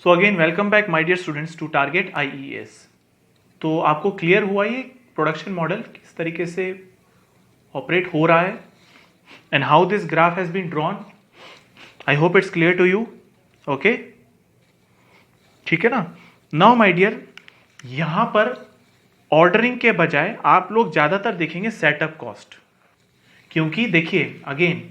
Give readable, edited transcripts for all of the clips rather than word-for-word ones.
So again welcome back my dear students to target IES. तो आपको clear हुआ ये प्रोडक्शन मॉडल किस तरीके से ऑपरेट हो रहा है and how this graph has been drawn. I hope it's clear to you. Okay, ठीक है ना। नाउ माय डियर, यहां पर ऑर्डरिंग के बजाय आप लोग ज्यादातर देखेंगे सेटअप कॉस्ट, क्योंकि देखिए अगेन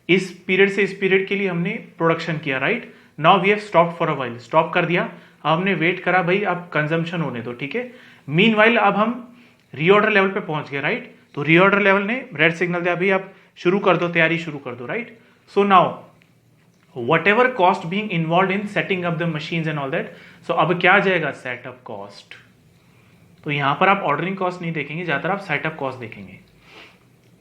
इस पीरियड से इस पीरियड के लिए हमने प्रोडक्शन किया, right. Now we have stop for a while, stop कर दिया, अब हमने वेट करा भाई अब कंजम्पशन होने दो, ठीक है। मीनवाइल अब हम रीऑर्डर लेवल पे पहुंच गए, राइट। तो रीऑर्डर लेवल ने रेड सिग्नल दिया, भाई अब शुरू कर दो, तैयारी शुरू कर दो, right. So now whatever cost being involved in setting up the machines and all that, so अब क्या आ जाएगा, सेटअप कॉस्ट। तो यहां पर आप ऑर्डरिंग कॉस्ट नहीं देखेंगे, ज्यादातर आप सेटअप कॉस्ट देखेंगे,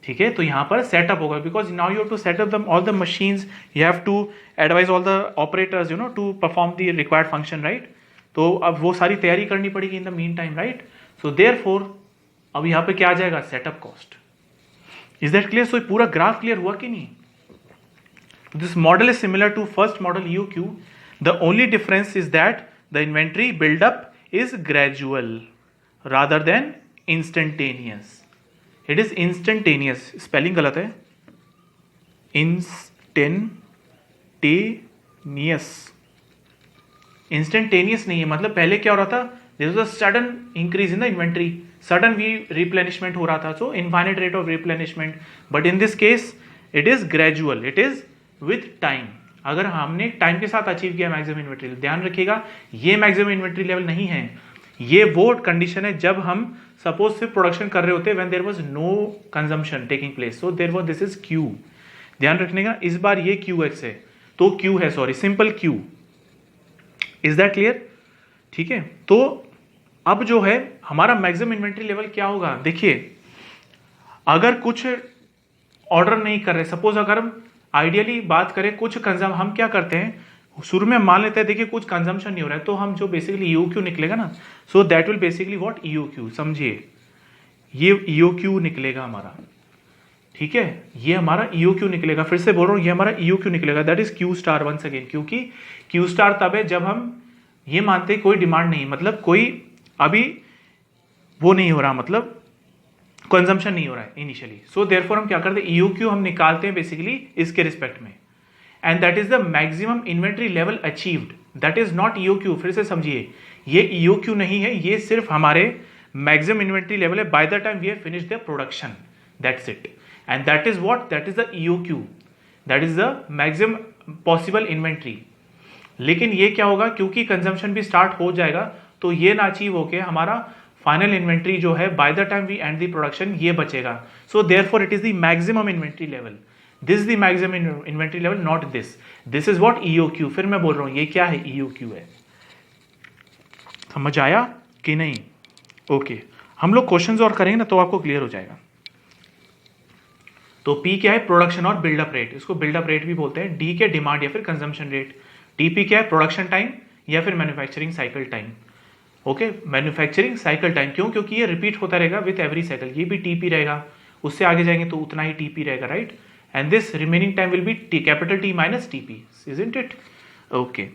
ठीक है। तो यहां पर सेटअप होगा, because now you have to set up all the machines, you have to advise all the operators to perform the required function, right. तो अब वो सारी तैयारी करनी पड़ेगी in the meantime, right. So therefore अब यहां पे क्या आ जाएगा, setup cost. Is that clear? So पूरा ग्राफ क्लियर हुआ कि नहीं? This model is similar to first model EOQ. The only difference is that the inventory buildup is gradual rather than instantaneous. It is instantaneous. Spelling गलत है, instantaneous. Instantaneous नहीं है, मतलब पहले क्या हो रहा था, there was a sudden increase in the inventory, sudden replenishment हो रहा था, so infinite rate of replenishment. But in this case, it is gradual. It is with time. अगर हमने टाइम के साथ अचीव किया मैक्सिमम इन्वेंट्री, ध्यान रखिएगा ये मैक्सिमम इन्वेंट्री लेवल नहीं है, ये वो कंडीशन है जब हम सपोज सिर्फ प्रोडक्शन कर रहे होते when there was no consumption taking place. So there was, this is Q, ध्यान रखने का। इस बार ये क्यू एक्स है, तो क्यू है, sorry simple Q. Is that clear? ठीक है। तो अब जो है हमारा मैक्सिमम इन्वेंट्री लेवल क्या होगा, देखिए अगर कुछ ऑर्डर नहीं कर रहे, सपोज अगर हम आइडियली बात करें कुछ कंजम, हम क्या करते हैं शुरू में मान लेते हैं देखिए कुछ कंजम्पशन नहीं हो रहा है, तो हम जो बेसिकली ईओक्यू निकलेगा ना, सो that will basically what, EOQ. समझिए ये ईओक्यू निकलेगा हमारा, ठीक है, ये हमारा ईओक्यू निकलेगा। फिर से बोल रहा हूं ये हमारा ईओक्यू निकलेगा, that is Q star once again. क्योंकि क्यू स्टार तब है जब हम ये मानते हैं कोई डिमांड नहीं, मतलब कोई अभी वो नहीं हो रहा, मतलब कंजम्पशन नहीं हो रहा है इनिशियली। सो देयरफॉर हम क्या करते हैं, ईओक्यू हम निकालते हैं बेसिकली इसके रिस्पेक्ट में, and that is the maximum inventory level achieved, that is not EOQ. फिर से समझिए ये ईओक्यू नहीं है, ये सिर्फ हमारे मैक्सिमम इन्वेंट्री लेवल है by the time we have finished the production, that's it. And that is what, that is the EOQ, that is the maximum possible inventory. लेकिन ये क्या होगा, क्योंकि कंजम्पशन भी स्टार्ट हो जाएगा, तो ये ना अचीव होके हमारा फाइनल इन्वेंट्री जो है by the time we end the production ये बचेगा। So therefore it is the maximum inventory level, this is the maximum inventory level, not this, this is what, EOQ. फिर मैं बोल रहा हूं ये क्या है, ईओक्यू है। समझ आया कि नहीं? ओके, हम लोग क्वेश्चंस और करेंगे ना तो आपको क्लियर हो जाएगा। तो पी क्या है, प्रोडक्शन और बिल्डअप रेट, इसको बिल्डअप रेट भी बोलते हैं। डी के डिमांड या फिर कंजम्पशन रेट। टीपी क्या है, प्रोडक्शन टाइम या फिर manufacturing cycle time. Okay, manufacturing cycle time, क्यों, क्योंकि ये रिपीट होता रहेगा विथ एवरी साइकिल, ये भी टीपी रहेगा, उससे आगे जाएंगे तो उतना ही टीपी रहेगा, right. And this remaining time will be T, capital T minus TP, isn't it? Okay,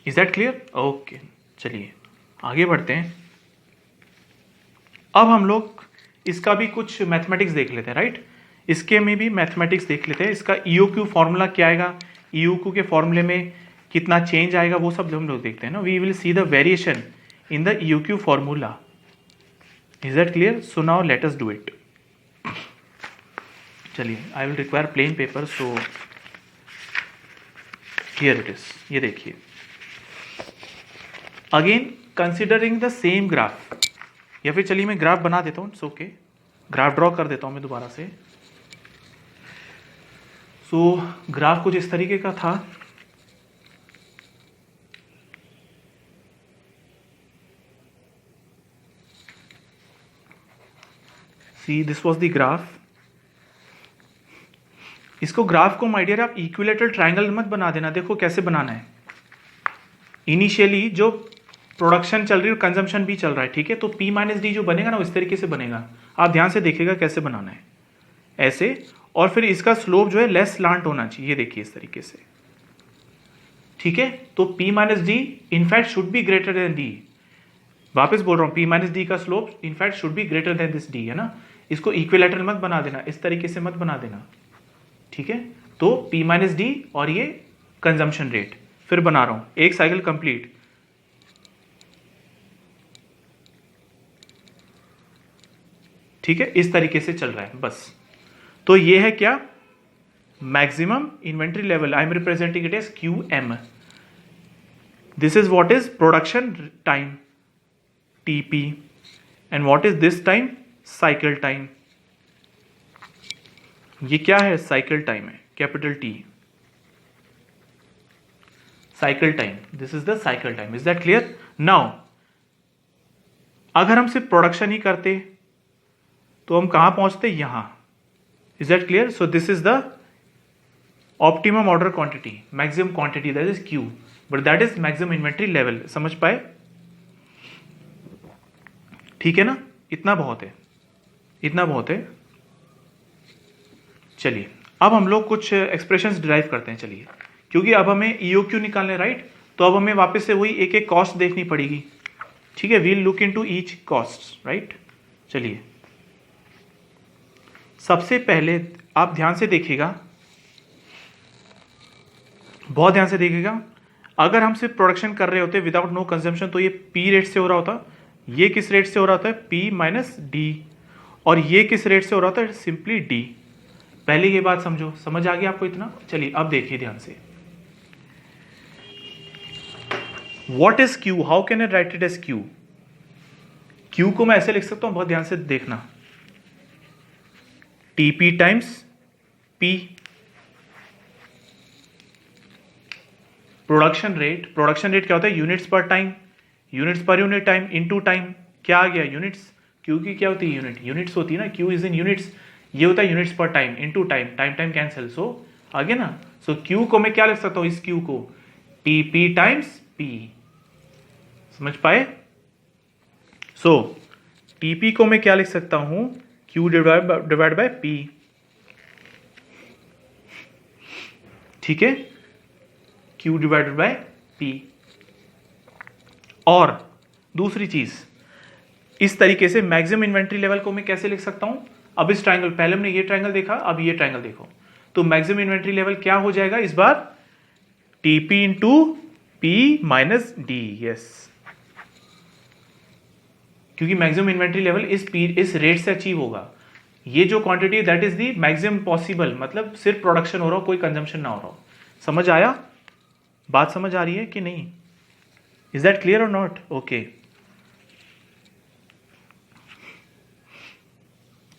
is that clear? Okay, चलिए आगे बढ़ते हैं। अब हम लोग इसका भी कुछ मैथमेटिक्स देख लेते हैं, राइट। इसके में भी मैथमेटिक्स देख लेते हैं। इसका ईओक्यू फॉर्मूला क्या आएगा, ईओक्यू के फॉर्मूले में कितना चेंज आएगा, वो सब हम लोग देखते हैं ना। We will see the variation in the EOQ formula. Is that clear? So now let us do it. चलिए, I will require plain paper, so here it is. ये देखिए again considering the same graph, या फिर चलिए मैं graph बना देता हूँ, इट्स ओके, ग्राफ ड्रॉ कर देता हूँ मैं दोबारा से। सो ग्राफ कुछ इस तरीके का था। See, this was the graph. इसको ग्राफ को माय डियर आप इक्विलेटरल ट्रायंगल मत बना देना। देखो कैसे बनाना है, इनिशियली जो प्रोडक्शन चल रही है और कंजम्पशन भी चल रहा है, ठीक है। तो P माइनस डी जो बनेगा ना, इस तरीके से बनेगा। आप ध्यान से देखिएगा कैसे बनाना है, ऐसे, और फिर इसका स्लोप जो है लेस स्लांट होना चाहिए, ये देखिए इस तरीके से। ठीक है, तो P minus D in fact should be greater than D. वापस बोल रहा हूं, P माइनस डी का slope in fact should be greater than this D, है ना। इसको इक्विलैटरल मत बना देना, इस तरीके से मत बना देना, ठीक है। तो P माइनस डी और ये कंजम्पशन रेट, फिर बना रहा हूं, एक साइकिल कंप्लीट, ठीक है, इस तरीके से चल रहा है बस। तो ये है क्या, maximum inventory level, I am representing it as QM। This is what is production time TP, and what is this time, cycle time. ये क्या है, साइकिल टाइम है, capital T, cycle time, this is the cycle time. Is that clear? Now अगर हम सिर्फ production ही करते तो हम कहां पहुंचते, यहां। Is that clear? So this is the optimum order quantity, maximum quantity, that is Q, but that is maximum inventory level. समझ पाए? ठीक है ना, इतना बहुत है, इतना बहुत है। चलिए अब हम लोग कुछ एक्सप्रेशंस डिराइव करते हैं, चलिए, क्योंकि अब हमें EOQ निकालने, राइट, तो अब हमें वापस से वही एक एक कॉस्ट देखनी पड़ेगी, ठीक है। We'll look into each cost, right. चलिए सबसे पहले आप ध्यान से देखिएगा, बहुत ध्यान से देखिएगा, अगर हम सिर्फ प्रोडक्शन कर रहे होते विदाउट नो कंजम्पशन तो ये P रेट से हो रहा होता, ये किस रेट से हो रहा होता है, P माइनस डी, और ये किस रेट से हो रहा होता है, सिंपली D। पहले ये बात समझो, समझ आ गया आपको इतना? चलिए अब देखिए ध्यान से, what is Q, how can I write it as Q। Q को मैं ऐसे लिख सकता हूं, बहुत ध्यान से देखना, TP times P। Production rate, production rate क्या होता है, units per time, units per unit time into time, क्या आ गया, यूनिट्स। Q की क्या होती है, यूनिट, यूनिट्स होती है ना, Q इज इन यूनिट्स, ये होता है units per time into time, time time cancel, so आ गया ना। सो Q को मैं क्या लिख सकता हूं, इस Q को TP टाइम्स P। समझ पाए? सो TP को मैं क्या लिख सकता हूं, Q डिवाइड बाय P, ठीक है, Q डिवाइडेड बाय P। और दूसरी चीज, इस तरीके से मैक्सिमम इन्वेंट्री लेवल को मैं कैसे लिख सकता हूं, अब इस ट्रायंगल, पहले हमने ये ट्रायंगल देखा, अब ये ट्रायंगल देखो, तो मैक्सिमम इन्वेंट्री लेवल क्या हो जाएगा इस बार, TP into P minus D, yes, क्योंकि मैक्सिमम इन्वेंट्री लेवल इस रेट से अचीव होगा। ये जो quantity that is the maximum possible, मतलब सिर्फ प्रोडक्शन हो रहा हो, कोई कंजम्पशन ना हो रहा हो। समझ आया? बात समझ आ रही है कि नहीं? इज दैट क्लियर और नॉट? ओके।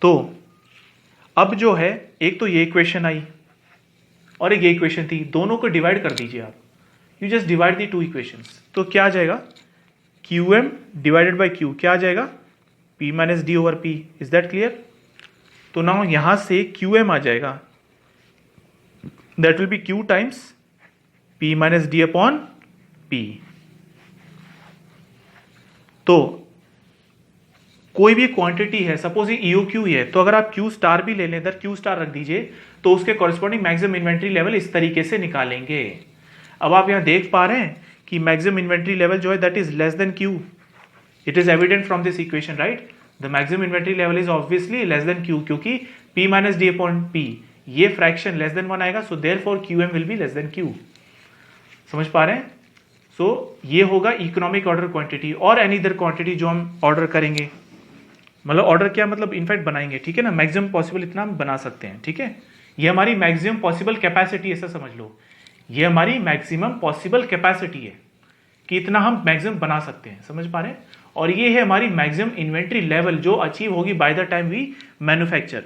तो अब जो है, एक तो ये इक्वेशन आई और एक ये इक्वेशन थी, दोनों को डिवाइड कर दीजिए आप, you just divide the two equations, तो क्या आ जाएगा, QM डिवाइडेड बाय Q, क्या आ जाएगा, P minus D over P। Is that clear? तो नाउ यहां से QM आ जाएगा, that will B Q times P minus D upon P। तो कोई भी क्वांटिटी है, सपोज ये EOQ ही है, तो अगर आप Q स्टार भी ले लें, इधर Q स्टार रख दीजिए, तो उसके कॉरेस्पॉन्डिंग मैक्सिमम इन्वेंट्री लेवल इस तरीके से निकालेंगे। अब आप यहां देख पा रहे हैं कि मैक्सिमम इन्वेंट्री लेवल जो है that is less than Q। It is evident from this equation, right, the maximum inventory level is obviously less than Q, क्योंकि P minus D upon P, ये फ्रैक्शन लेस देन 1 आएगा, so therefore QM will be less than Q। समझ पा रहे हैं? सो ये होगा economic order quantity, और एनी अदर क्वांटिटी जो हम ऑर्डर करेंगे, मतलब ऑर्डर क्या मतलब इनफैक्ट बनाएंगे, ठीक है ना, मैक्सिमम पॉसिबल इतना हम बना सकते हैं, ठीक है। ये हमारी मैक्सिमम पॉसिबल कैपेसिटी, ऐसा समझ लो, ये हमारी मैक्सिमम पॉसिबल कैपेसिटी है कि इतना हम मैक्सिमम बना सकते हैं। समझ पा रहे हैं? और ये है हमारी मैक्सिमम इन्वेंट्री लेवल जो अचीव होगी by the time we manufacture,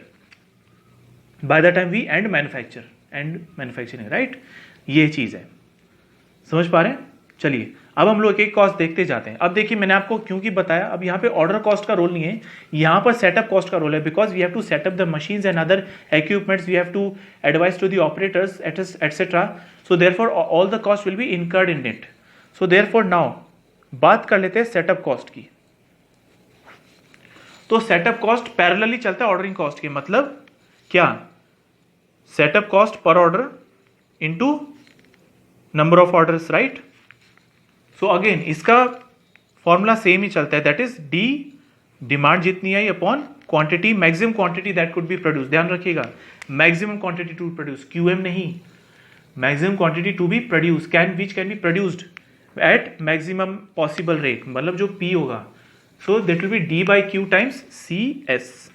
by the time we end manufacturing, right, ये चीज है। समझ पा रहे हैं? चलिए अब हम लोग एक कॉस्ट देखते जाते हैं। अब देखिए मैंने आपको क्योंकि बताया, अब यहाँ पे ऑर्डर कॉस्ट का रोल नहीं है, यहाँ पर सेटअप कॉस्ट का रोल है, because we have to setup the machines and other equipments, we have to advise to the operators etcetera, so therefore all the cost will be incurred in it. So therefore now बात कर लेते हैं setup cost की। तो setup cost parallelly चलता है ordering cost के, मतलब क्या, setup cost per order into number of orders, right. So again इसका फॉर्मूला सेम ही चलता है, दैट इज डी डिमांड जितनी I upon quantity, maximum quantity that could be produce. ध्यान रखिएगा, maximum quantity to produce, QM नहीं, maximum quantity to be produce which can be produced at maximum possible rate, मतलब जो P होगा। So that will be D by Q times C S.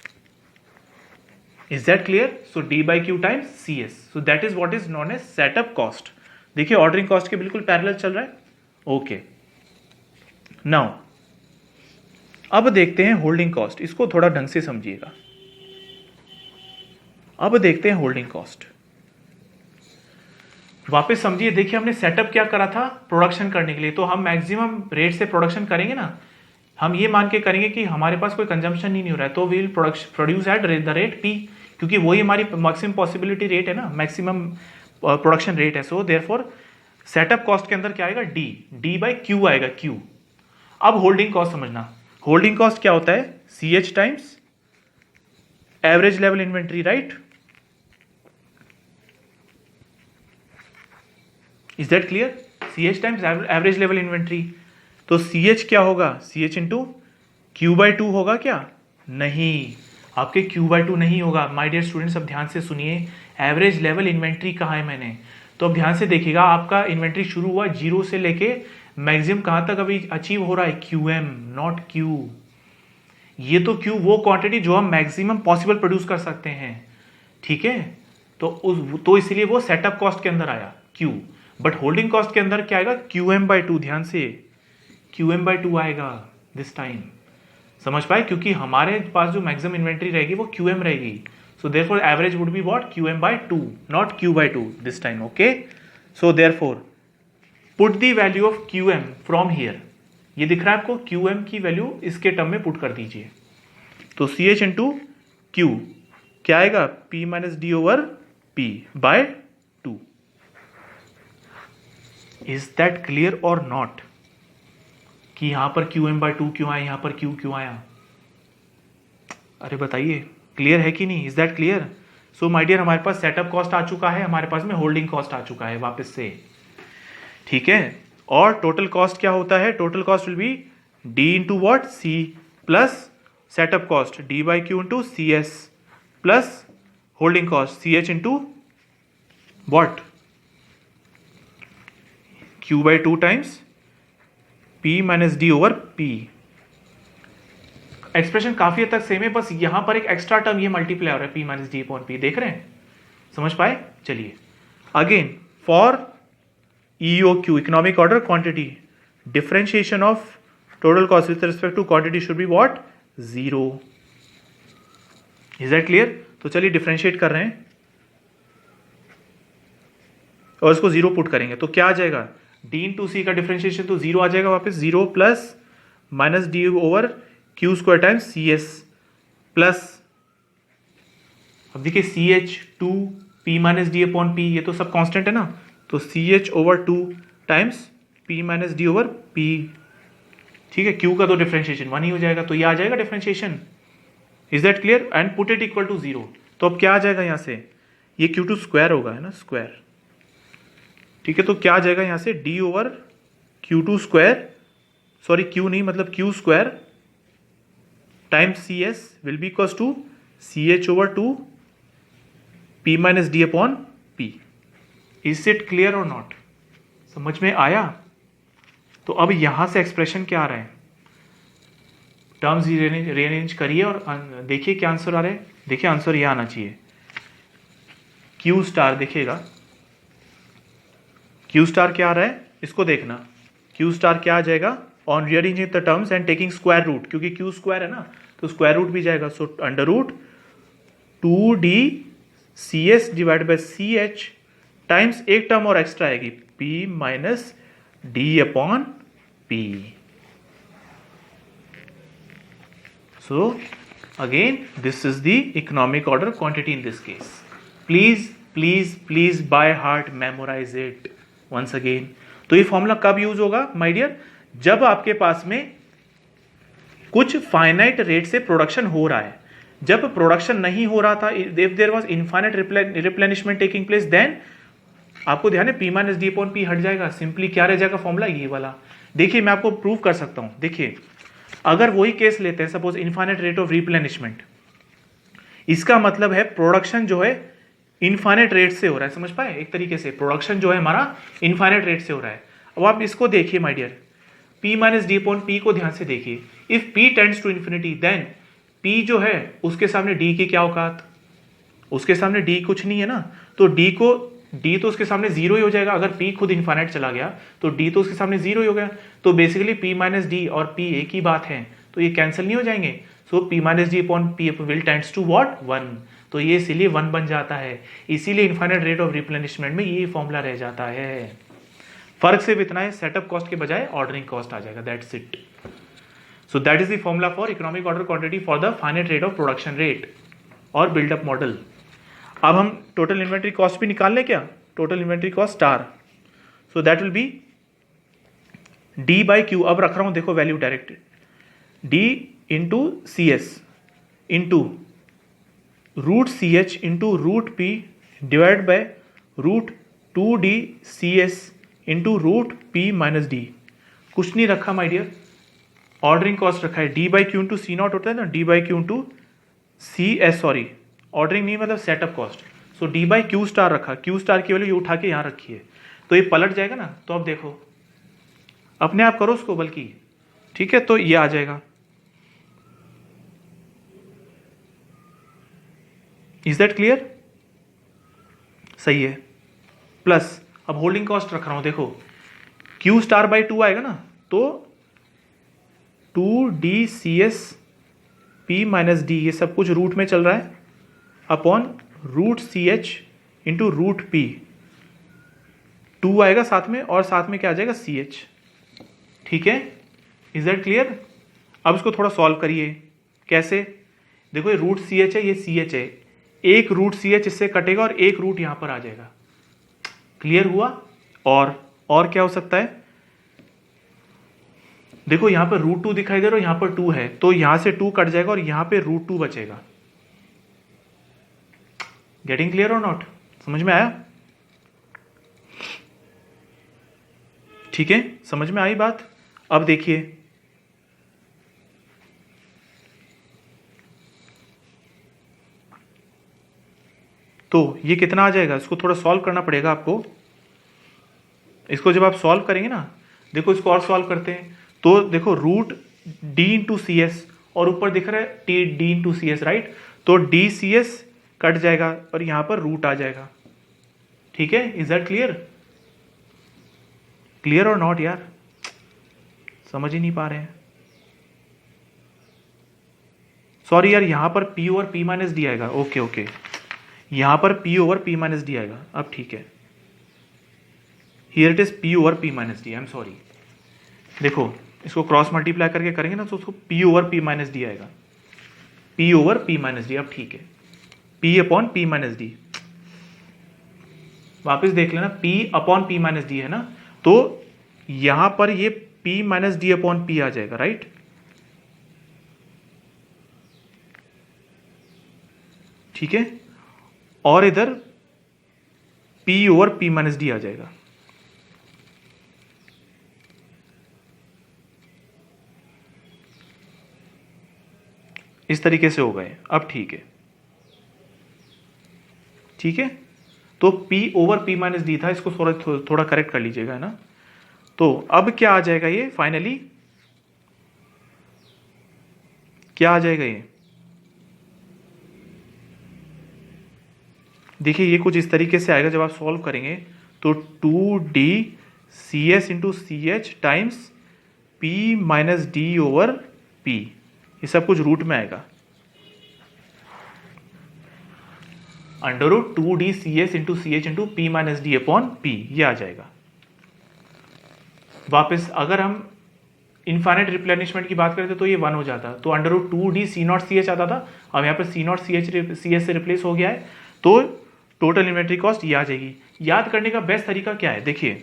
Is that clear? So D by Q times C S, so that is what is known as setup cost. देखिए ordering cost के बिल्कुल parallel चल रहा है। Okay, now अब देखते हैं holding cost, इसको थोड़ा ढंग से समझिएगा। अब देखते हैं होल्डिंग कॉस्ट, वापस समझिए। देखिए हमने सेटअप क्या करा था, प्रोडक्शन करने के लिए, तो हम मैक्सिमम रेट से प्रोडक्शन करेंगे ना, हम ये मान के करेंगे कि हमारे पास कोई कंजम्पशन ही नहीं हो रहा है, तो we will produce at the rate P, क्योंकि वही हमारी मैक्सिमम पॉसिबिलिटी रेट है ना, मैक्सिमम प्रोडक्शन रेट है। सो देयरफॉर सेटअप कॉस्ट के अंदर क्या आएगा, डी बाई क्यू आएगा, क्यू। अब होल्डिंग कॉस्ट समझना, होल्डिंग कॉस्ट क्या होता है, C H times average level inventory, right. Is that clear? C H times average level inventory, तो सी एच क्या होगा, C H into Q by two होगा क्या? नहीं, आपके क्यू बाई टू नहीं होगा। माय डियर स्टूडेंट्स, अब ध्यान से सुनिए, एवरेज लेवल इन्वेंट्री कहा है मैंने, तो अब ध्यान से देखिएगा, आपका इन्वेंट्री शुरू हुआ जीरो से लेके मैक्सिमम कहां तक अभी अचीव हो रहा है, क्यू एम, नॉट क्यू। ये तो क्यू वो क्वांटिटी जो हम मैक्सिमम पॉसिबल प्रोड्यूस कर सकते हैं, ठीक है, तो इसीलिए वो सेटअप कॉस्ट के अंदर आया क्यू। बट होल्डिंग कॉस्ट के अंदर क्या आएगा, क्यू एम बाई टू। ध्यान से क्यू एम बाई टू आएगा दिस टाइम, समझ पाए, क्योंकि हमारे पास जो मैक्सिमम इन्वेंट्री रहेगी वो क्यू एम रहेगी। So therefore average would be what, Q M by two, not Q by two this time. Okay, so therefore put the value of Q M from here, ये दिख रहा है आपको, Q M की value इसके term में पुट कर दीजिए, तो सी एच इंटू क्यू क्या आएगा, P minus D over P by two. Is that clear और नॉट, कि यहां पर क्यू एम बाय टू क्यों आया, यहां पर क्यू क्यों आया? अरे बताइए, क्लियर है कि नहीं? Is that clear? So my dear, हमारे पास सेटअप कॉस्ट आ चुका है, हमारे पास में होल्डिंग कॉस्ट आ चुका है वापस से, ठीक है। और टोटल कॉस्ट क्या होता है, total cost will be D into what, C plus setup cost D by Q into C S plus holding cost C H into what, Q by two times P minus D over P. Expression काफी हद तक same है, बस यहां पर एक extra term ये multiply हो रहा है, P minus D upon P, देख रहे हैं, समझ पाए? चलिए again, for EOQ, economic order quantity, differentiation of total cost with respect to quantity should be what, zero. Is that clear? तो चलिए डिफरेंशिएट कर रहे हैं और इसको जीरो पुट करेंगे, तो क्या आ जाएगा, डी इंटू सी का डिफरेंशिएशन तो जीरो आ जाएगा वापस, zero plus minus D over Q square times C S plus, अब देखिए C H two P minus D upon P, ये तो सब कांस्टेंट है ना, तो C H over two times P minus D over P, ठीक है, क्यू का तो डिफरेंशिएशन वन ही हो जाएगा, तो ये आ जाएगा differentiation. Is that clear? And put it equal to zero, तो अब क्या आ जाएगा यहां से, ये क्यू टू स्क्वायर होगा, है ना, स्क्वायर, ठीक है, तो क्या आ जाएगा यहां से, D over Q two square, sorry Q नहीं मतलब Q square times C S will be equal to C H over two P minus D upon P. Is it clear और नॉट? समझ में आया? तो अब यहां से एक्सप्रेशन क्या आ रहा है, टर्म्स रीअरेंज करिए और देखिए क्या आंसर आ रहा है। देखिए आंसर यह आना चाहिए, क्यू स्टार, देखिएगा क्यू स्टार क्या आ रहा है, इसको देखना, क्यू स्टार क्या आ जाएगा, on rearranging the terms and taking square root, क्योंकि क्यू स्क्वायर है ना, तो स्क्वायर रूट भी जाएगा, so under root two D C S divide by C H times एक टर्म और एक्स्ट्रा आएगी, P minus D upon P. So again this is the economic order quantity in this case. Please please please by heart memorise it once again. तो ये formula कब use होगा my dear, जब आपके पास में कुछ फाइनाइट रेट से production हो रहा है। जब प्रोडक्शन नहीं हो रहा था, if there was infinite replenishment taking place, then आपको ध्यान है P minus D upon P हट जाएगा, सिंपली क्या रह जाएगा फॉर्मूला, ये वाला। देखिए मैं आपको प्रूव कर सकता हूं, देखिए अगर वही केस लेते हैं, suppose infinite rate of replenishment, इसका मतलब है प्रोडक्शन जो है इनफाइनाइट रेट से हो रहा है, समझ पाए, एक तरीके से प्रोडक्शन जो है हमारा इनफाइनाइट रेट से हो रहा है। अब आप इसको देखिए my dear, P minus D upon P को ध्यान से देखिए, if P tends to infinity then P जो है उसके सामने D की क्या औकात, उसके सामने D कुछ नहीं है ना, तो D तो उसके सामने जीरो ही हो जाएगा। अगर P खुद इनफाइनाइट चला गया तो D तो उसके सामने जीरो ही हो गया, तो बेसिकली P माइनस डी और P एक ही बात है, तो ये कैंसिल नहीं हो जाएंगे। So P minus D upon P will tends to what, 1, तो ये इसीलिए 1 बन जाता है, इसीलिए इनफाइनाइट रेट ऑफ रिप्लेनिशमेंट में ये फॉर्मूला रह जाता है। फर्क सिर्फ इतना है, सेटअप कॉस्ट के बजाय ऑर्डरिंग कॉस्ट आ जाएगा, that's it. So that is the formula for economic order quantity for the finite rate of production rate और बिल्डअप मॉडल। अब हम टोटल इन्वेंट्री कॉस्ट भी निकाल लें क्या, total inventory cost star, so that will be D by Q. अब रख रहा हूं देखो value direct, D into C S into root C H into root P divide by root 2d C S into root P minus D. कुछ नहीं रखा my dear, ordering cost रखा है, D by Q into C not होता है ना, D by Q into C S, sorry ordering नहीं मतलब setup cost, so D by Q star रखा, क्यू स्टार की वैल्यू ये उठा के यहां रखी है, तो ये पलट जाएगा ना, तो अब देखो अपने आप करो उसको बल्कि, ठीक है, तो ये आ जाएगा, इज दैट क्लियर, सही है। प्लस अब होल्डिंग कॉस्ट रख रहा हूं, देखो क्यू स्टार बाई 2 आएगा ना, तो 2d C S P minus D, ये सब कुछ रूट में चल रहा है, upon root C H into root P, 2 आएगा साथ में और साथ में क्या आ जाएगा सी एच, ठीक है, इज दैट क्लियर। अब इसको थोड़ा सॉल्व करिए, कैसे, देखो ये रूट सी एच है, ये सी एच है, एक रूट सी एच इससे कटेगा और एक रूट यहां पर आ जाएगा, क्लियर हुआ। और क्या हो सकता है, देखो यहां पर रूट 2 दिखाई दे रहा है, यहां पर 2 है, तो यहां से 2 कट जाएगा और यहां पे रूट 2 बचेगा। गेटिंग क्लियर और नॉट, समझ में आया, ठीक है, समझ में आई बात। अब देखिए तो ये कितना आ जाएगा, इसको थोड़ा सॉल्व करना पड़ेगा आपको, इसको जब आप सॉल्व करेंगे ना, देखो इसको और सॉल्व करते हैं, तो देखो root D into C S और ऊपर दिख रहा है T D into C S, right, तो डी सी एस कट जाएगा और यहां पर रूट आ जाएगा, ठीक है, इज दैट क्लियर, क्लियर और नॉट यार, समझ ही नहीं पा रहे हैं, सॉरी यार, यहां पर P over P minus D आएगा, ओके ओके, यहां पर P over P minus D आएगा, अब ठीक है, here it is P over P minus D, I am sorry, देखो इसको क्रॉस मल्टीप्लाई करके करेंगे ना तो उसको P over P minus D आएगा, P over P minus D, अब ठीक है, P upon P minus D, वापिस देख लेना, P upon P minus D है ना, तो यहां पर ये P minus D upon P आ जाएगा, राइट, ठीक है, और इधर P over P minus D आ जाएगा, इस तरीके से हो गए, अब ठीक है, ठीक है, तो P over P minus D था, इसको थोड़ा करेक्ट कर लीजिएगा, है ना, तो अब क्या आ जाएगा, ये फाइनली क्या आ जाएगा, ये देखिए ये कुछ इस तरीके से आएगा, जब आप सॉल्व करेंगे तो 2d C S into C H times P minus D over P, ये सब कुछ रूट में आएगा, under root 2d C S into C H into P minus D upon P, ये आ जाएगा। वापस अगर हम इनफाइनाइट रिप्लेनिशमेंट की बात करते तो ये 1 हो जाता, तो under root 2d C not C H आता था, अब यहाँ पर सी नॉट सी एच से रिप्लेस हो गया है, तो टोटल इन्वेंट्री कॉस्ट ये आ जाएगी। याद करने का बेस्ट तरीका क्या है, देखिए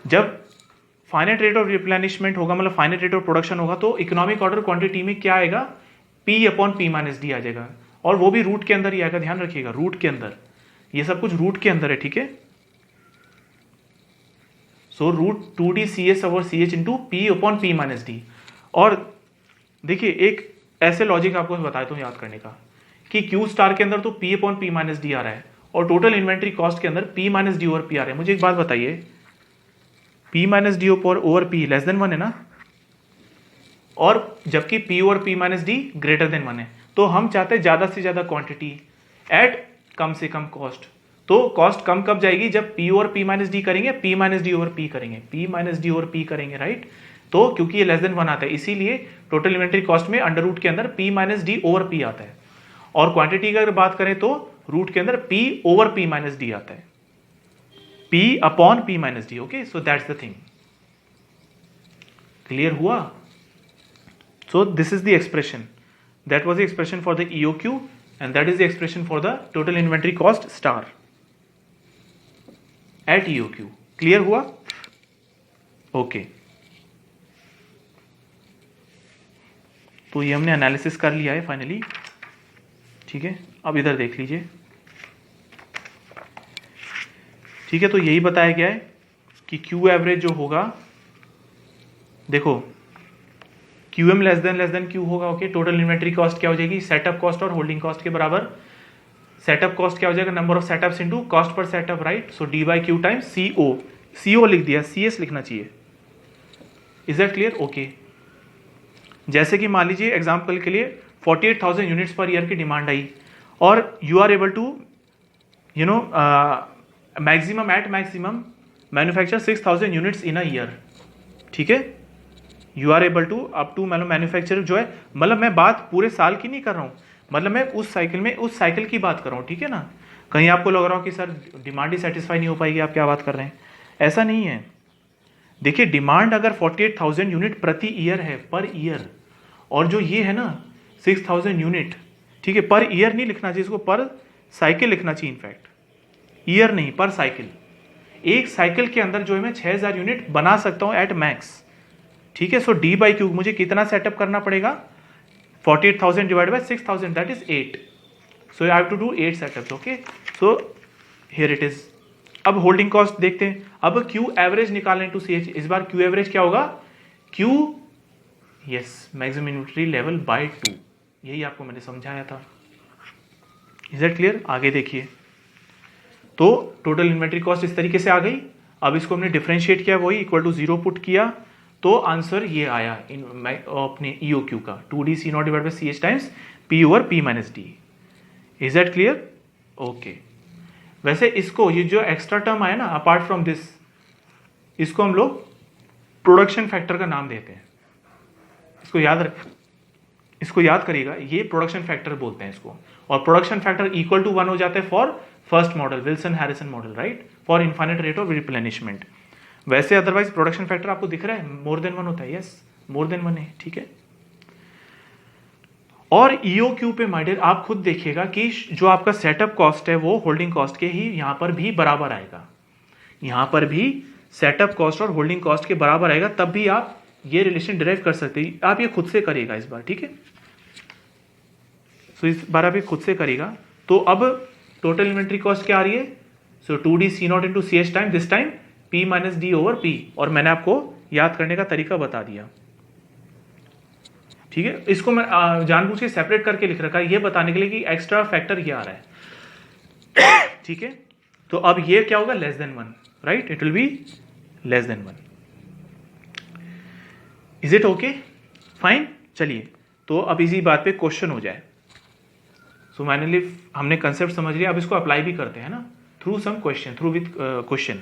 जब फाइनाइट रेट ऑफ रिप्लेनिशमेंट होगा, मतलब फाइनाइट रेट ऑफ प्रोडक्शन होगा, तो इकोनॉमिक ऑर्डर क्वांटिटी में क्या आएगा, P upon P minus D आ जाएगा, और वो भी रूट के अंदर ही आएगा, ध्यान रखिएगा रूट के अंदर, ये सब कुछ रूट के अंदर है, ठीक है। So root 2d CS over CH into P upon P minus D. और देखिए एक ऐसे लॉजिक आपको बताया तो याद करने का कि Q स्टार के अंदर तो P upon P minus D आ रहा है और टोटल इन्वेंट्री कॉस्ट के अंदर P minus D over P आ रहा है। मुझे एक बात बताइए, P minus D over P less than 1 है ना, और जबकि P over P minus D greater than 1 है, तो हम चाहते हैं ज्यादा से ज्यादा क्वांटिटी एट कम से कम कॉस्ट। तो कॉस्ट कम कब जाएगी, जब P over P minus D करेंगे, P minus D over P करेंगे, P minus D over P करेंगे, राइट। तो क्योंकि ये लेस देन 1 आता है, इसीलिए टोटल इन्वेंट्री कॉस्ट में अंडर रूट के अंदर P minus D over P आता है। और क्वांटिटी की अगर बात करें तो रूट के अंदर P over P minus D आता है, P upon P minus D. Okay, so that's the thing. Clear हुआ? So this is the expression, that was the expression for the EOQ and that is the expression for the total inventory cost star at EOQ. Clear हुआ? Okay, तो ये हमने analysis कर लिया है finally, ठीक है। अब इधर देख लीजिए, ठीक है। तो यही बताया गया है कि Q एवरेज जो होगा, देखो QM लेस देन Q होगा। ओके, टोटल इन्वेंट्री कॉस्ट क्या हो जाएगी, सेटअप कॉस्ट और होल्डिंग कॉस्ट के बराबर। सेटअप कॉस्ट क्या हो जाएगा, number of setups into cost per setup, right. So D by Q times CO लिख दिया, CS लिखना चाहिए। Is that clear? ओके, जैसे कि मान लीजिए एग्जाम्पल के लिए 48,000 यूनिट्स पर ईयर की डिमांड आई और you are able to maximum manufacture 6,000 units in a year, ठीक है। You are able to up to manufacture जो है, मतलब मैं बात पूरे साल की नहीं कर रहा हूँ, मतलब मैं उस साइकिल की बात कर रहा हूँ, ठीक है ना। कहीं आपको लग रहा हो कि सर डिमांड ही सेटिस्फाई नहीं हो पाएगी, आप क्या बात कर रहे हैं, ऐसा नहीं है। देखिए डिमांड अगर 48,000 यूनिट प्रति ईयर है, पर ईयर, और जो ये है ना 6,000 यूनिट, ठीक है, पर ईयर नहीं लिखना चाहिए इसको, पर साइकिल लिखना चाहिए, इनफैक्ट ईयर नहीं, पर साइकिल। एक साइकिल के अंदर जो है मैं 6,000 यूनिट बना सकता हूँ एट मैक्स, ठीक है। सो D बाई Q मुझे कितना सेटअप करना पड़ेगा, 48,000 divide by 6,000, that is 8। So I have to do 8 setups. Okay, so here it is. अब होल्डिंग कॉस्ट देखते हैं। अब Q एवरेज निकालें टू CH। इस बार Q एवरेज क्या होगा, Q yes maximum inventory level by 2, यही आपको मैंने समझाया था। Is that clear? आगे देखिए, तो टोटल इन्वेंटरी कॉस्ट इस तरीके से आ गई। अब इसको हमने डिफरेंशिएट किया, वही इक्वल टू 0 पुट किया, तो आंसर ये आया अपने EOQ का 2D C0 divide by CH times P over P minus D. Is that clear? Okay, वैसे इसको ये जो एक्स्ट्रा टर्म आया ना अपार्ट फ्रॉम दिस, इसको हम लोग प्रोडक्शन फैक्टर का नाम देते हैं। इसको याद करिएगा, ये प्रोडक्शन फैक्टर बोलते हैं इसको। और प्रोडक्शन फैक्टर इक्वल टू 1 हो जाता है for first model, Wilson Harrison model, right, for infinite rate of replenishment. वैसे अदरवाइज प्रोडक्शन फैक्टर आपको दिख रहा है मोर देन 1 होता है, यस मोर देन 1 है, ठीक है। और EOQ पे माय डियर आप खुद देखिएगा कि जो आपका सेटअप कॉस्ट है वो होल्डिंग कॉस्ट के ही यहां पर भी बराबर आएगा, यहां पर भी सेटअप कॉस्ट और होल्डिंग कॉस्ट के बराबर आएगा, तब भी आप ये रिलेशन डिराइव कर सकते हैं। आप ये खुद से करिएगा इस बार, ठीक है। सो इस बार आप ये खुद से करिएगा। तो अब टोटल इन्वेंट्री कॉस्ट क्या आ रही है, सो 2D C0 into CH time, this time P minus D over P, और मैंने आपको याद करने का तरीका बता दिया, ठीक है। इसको मैं जानबूझ के सेपरेट करके लिख रखा है ये बताने के लिए कि एक्स्ट्रा फैक्टर ये आ रहा है, ठीक है। तो अब ये क्या होगा, less than 1, right, it will be less than 1। Is it okay? Fine, चलिए तो अब इसी बात पे क्वेश्चन हो जाए। सो फाइनली हमने कंसेप्ट समझ लिया, अब इसको अप्लाई भी करते हैं ना, through some question, through with question.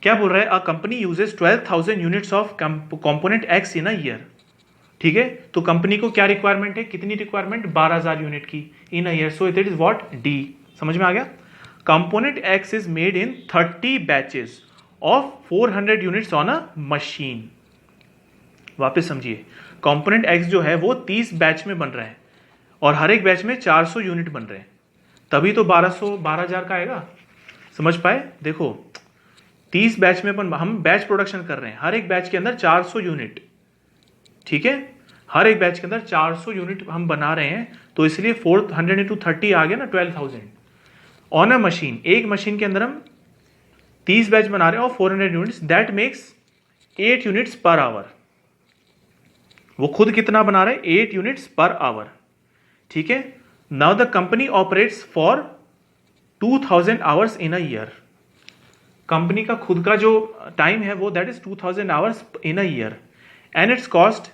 क्या बोल रहा है, a company uses 12,000 units of component X in a year, ठीक है। तो कंपनी को क्या रिक्वायरमेंट है, कितनी रिक्वायरमेंट, 12,000 यूनिट की in a year. So it is what, D, समझ में आ गया। Component X is made in 30 batches of 400 units on a machine. वापस समझिए, कंपोनेंट एक्स जो है वो 30 बैच में बन रहा है और हर एक बैच में 400 यूनिट बन रहे हैं, तभी तो 12,000 का आएगा, समझ पाए। देखो 30 बैच में हम बैच प्रोडक्शन कर रहे हैं, हर एक बैच के अंदर 400 यूनिट, ठीक है, हर एक बैच के अंदर 400 यूनिट हम बना रहे हैं, तो इसलिए 400 इंटू 30 आ गया ना 12,000। ऑन अ मशीन, एक मशीन के अंदर हम 30 बैच बना रहे हैं और 400 units, that makes 8 units per hour. वो खुद कितना बना रहे हैं? 8 यूनिट्स पर आवर, ठीक है। Now the company operates for 2000 hours in a year. Company का खुद का जो टाइम है वो that is 2000 hours in a year, and its cost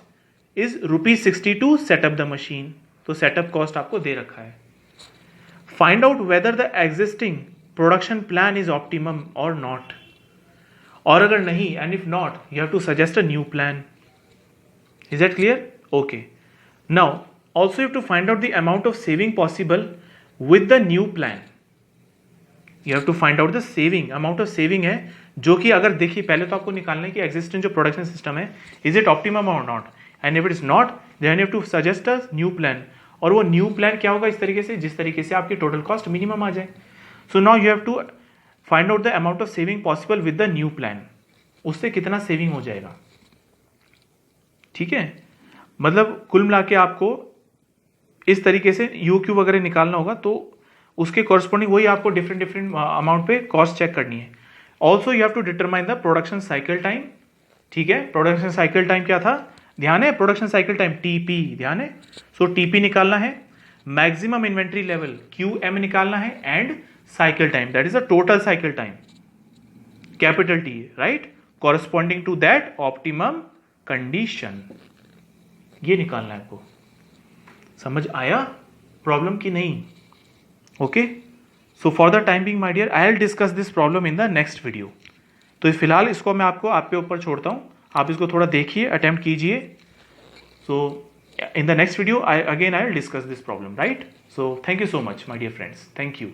is ₹60 to setup the machine. तो सेटअप कॉस्ट आपको दे रखा है। Find out whether the existing production plan is optimum और नॉट, और अगर नहीं, and if not, you have to suggest a new plan. Is that clear? Okay. Now, also you have to find out the amount of saving possible with the new plan. You have to find out the saving, amount of saving है जो कि अगर देखिए पहले तो आपको निकालना है कि existing जो production system है is it optimum or not, and if it is not then you have to suggest a new plan. और वो new plan क्या होगा? इस तरीके से जिस तरीके से आपकी total cost minimum आ जाए. So now you have to find out the amount of saving possible with the new plan. उससे कितना saving हो जाएगा, ठीक है। मतलब कुल मिला के आपको इस तरीके से यू क्यू वगैरह निकालना होगा, तो उसके कॉरस्पॉन्डिंग वही आपको डिफरेंट अमाउंट पे कॉस्ट चेक करनी है। Also you have to determine the production cycle time, ठीक है। प्रोडक्शन साइकिल टाइम क्या था? ध्यान है, प्रोडक्शन साइकिल टाइम टीपी, ध्यान है। सो टीपी निकालना है, मैक्सिमम इन्वेंट्री लेवल क्यूएम निकालना है, and cycle time that is a total cycle time, capital T, right, corresponding to that optimum condition. ये निकालना है आपको। समझ आया प्रॉब्लम की नहीं? Okay, so for the time being my dear I will discuss this problem in the next video. तो फिलहाल इसको मैं आपको आपके ऊपर छोड़ता हूँ, आप इसको थोड़ा देखिए, अटेम्प्ट कीजिए। So in the next video I will discuss this problem, right. So thank you so much my dear friends, thank you.